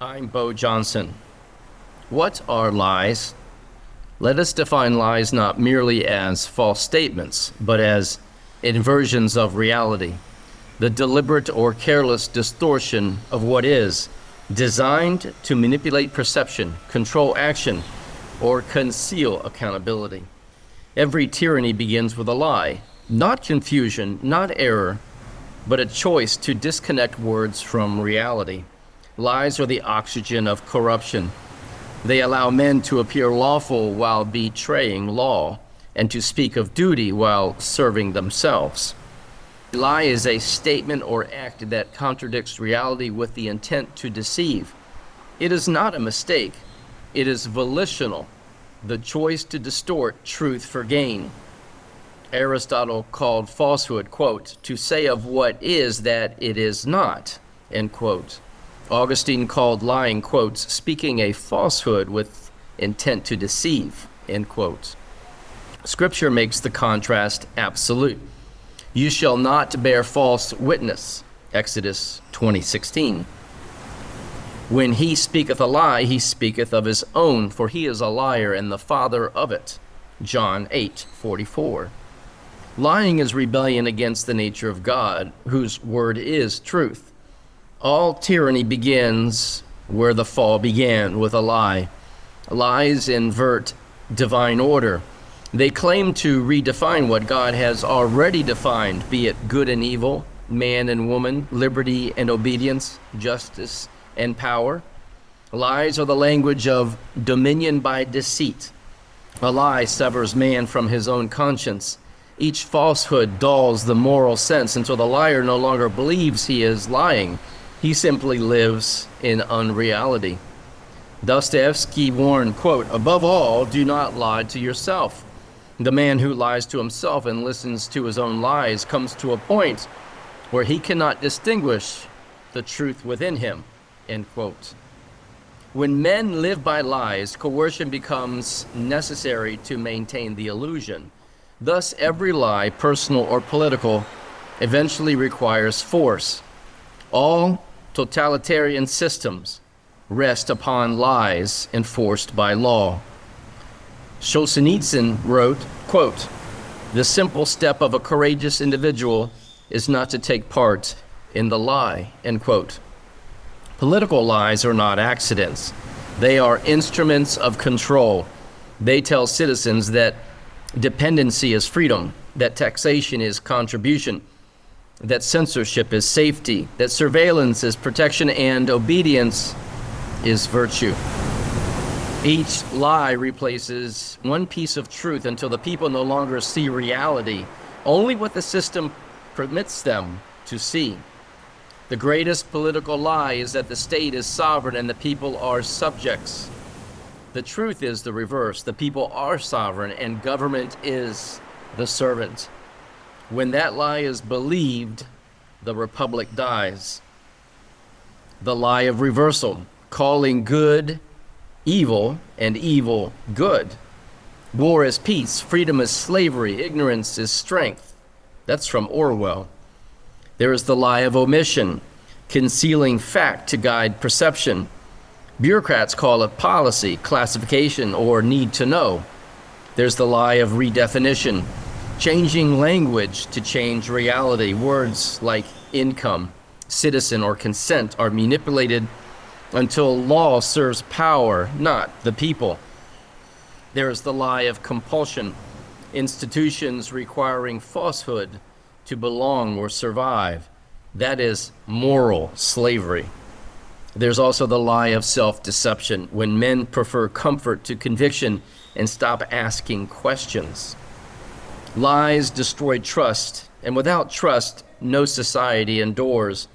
I'm Bo Johnson. What are lies? Let us define lies not merely as false statements, but as inversions of reality, the deliberate or careless distortion of what is, designed to manipulate perception, control action, or conceal accountability. Every tyranny begins with a lie, not confusion, not error, but a choice to disconnect words from reality. Lies are the oxygen of corruption. They allow men to appear lawful while betraying law, and to speak of duty while serving themselves. A lie is a statement or act that contradicts reality with the intent to deceive. It is not a mistake. It is volitional, the choice to distort truth for gain. Aristotle called falsehood, quote, to say of what is that it is not, end quote. Augustine called lying, quote, speaking a falsehood with intent to deceive, end quote. Scripture makes the contrast absolute. You shall not bear false witness, Exodus 20:16. When he speaketh a lie, he speaketh of his own, for he is a liar and the father of it, John 8:44. Lying is rebellion against the nature of God, whose word is truth. All tyranny begins where the fall began, with a lie. Lies invert divine order. They claim to redefine what God has already defined, be it good and evil, man and woman, liberty and obedience, justice and power. Lies are the language of dominion by deceit. A lie severs man from his own conscience. Each falsehood dulls the moral sense until the liar no longer believes he is lying. He simply lives in unreality. Dostoevsky warned, quote, above all, do not lie to yourself. The man who lies to himself and listens to his own lies comes to a point where he cannot distinguish the truth within him, end quote. When men live by lies, coercion becomes necessary to maintain the illusion. Thus, every lie, personal or political, eventually requires force. All totalitarian systems rest upon lies enforced by law. Solzhenitsyn wrote, quote, the simple step of a courageous individual is not to take part in the lie, end quote. Political lies are not accidents. They are instruments of control. They tell citizens that dependency is freedom, that taxation is contribution, that censorship is safety, that surveillance is protection, and obedience is virtue. Each lie replaces one piece of truth until the people no longer see reality, only what the system permits them to see. The greatest political lie is that the state is sovereign and the people are subjects. The truth is the reverse. The people are sovereign and government is the servant. When that lie is believed, the republic dies. The lie of reversal, calling good evil and evil good. War is peace, freedom is slavery, ignorance is strength. That's from Orwell. There is the lie of omission, concealing fact to guide perception. Bureaucrats call it policy, classification, or need to know. There's the lie of redefinition, changing language to change reality. Words like income, citizen, or consent are manipulated until law serves power, not the people. There is the lie of compulsion, institutions requiring falsehood to belong or survive. That is moral slavery. There's also the lie of self-deception, when men prefer comfort to conviction and stop asking questions. Lies destroy trust, and without trust, no society endures.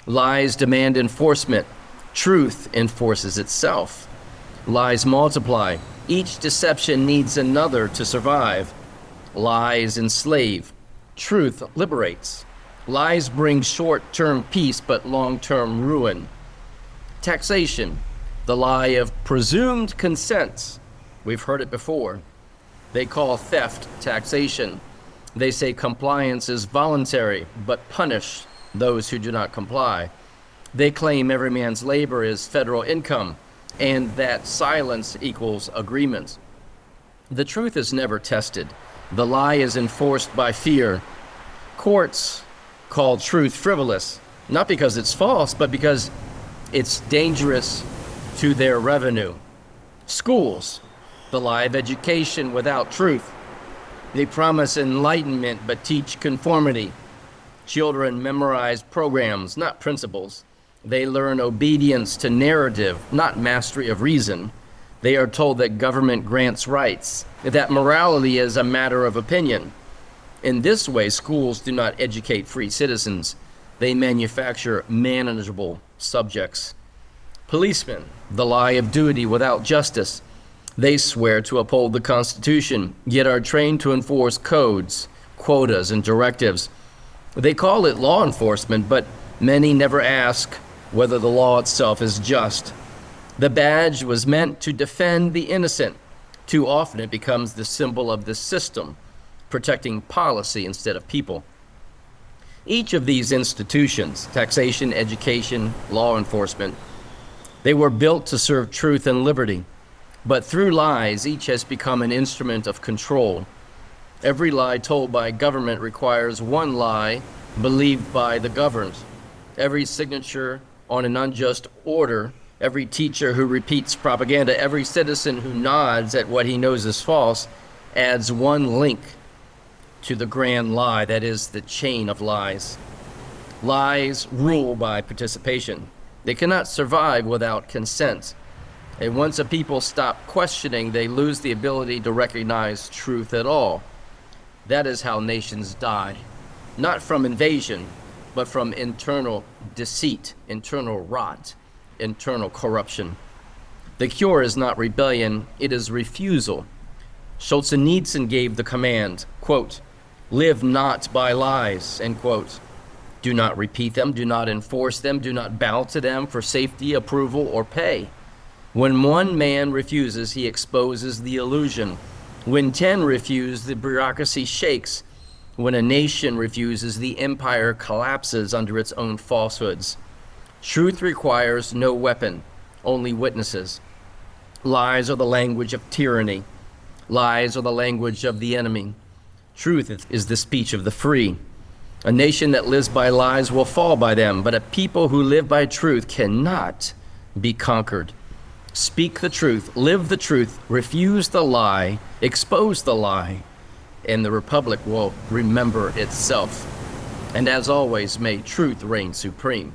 Lies demand enforcement. Truth enforces itself. Lies multiply. Each deception needs another to survive. Lies enslave. Truth liberates. Lies bring short-term peace but long-term ruin. Taxation, the lie of presumed consent. We've heard it before. They call theft taxation. They say compliance is voluntary, but punish those who do not comply. They claim every man's labor is federal income and that silence equals agreement. The truth is never tested. The lie is enforced by fear. Courts call truth frivolous, not because it's false, but because it's dangerous to their revenue. Schools, the lie of education without truth. They promise enlightenment but teach conformity. Children memorize programs, not principles. They learn obedience to narrative, not mastery of reason. They are told that government grants rights, that morality is a matter of opinion. In this way, schools do not educate free citizens. They manufacture manageable subjects. Policemen, the lie of duty without justice. They swear to uphold the Constitution, yet are trained to enforce codes, quotas, and directives. They call it law enforcement, but many never ask whether the law itself is just. The badge was meant to defend the innocent. Too often it becomes the symbol of the system, protecting policy instead of people. Each of these institutions, taxation, education, law enforcement, they were built to serve truth and liberty. But through lies, each has become an instrument of control. Every lie told by government requires one lie believed by the governed. Every signature on an unjust order, every teacher who repeats propaganda, every citizen who nods at what he knows is false, adds one link to the grand lie, that is, the chain of lies. Lies rule by participation. They cannot survive without consent. And once a people stop questioning, they lose the ability to recognize truth at all. That is how nations die. Not from invasion, but from internal deceit, internal rot, internal corruption. The cure is not rebellion, it is refusal. Solzhenitsyn gave the command, quote, "Live not by lies," end quote. Do not repeat them, do not enforce them, do not bow to them for safety, approval, or pay. When one man refuses, he exposes the illusion. When 10 refuse, the bureaucracy shakes. When a nation refuses, the empire collapses under its own falsehoods. Truth requires no weapon, only witnesses. Lies are the language of tyranny. Lies are the language of the enemy. Truth is the speech of the free. A nation that lives by lies will fall by them, but a people who live by truth cannot be conquered. Speak the truth, live the truth, refuse the lie, expose the lie, and the republic will remember itself. And as always, may truth reign supreme.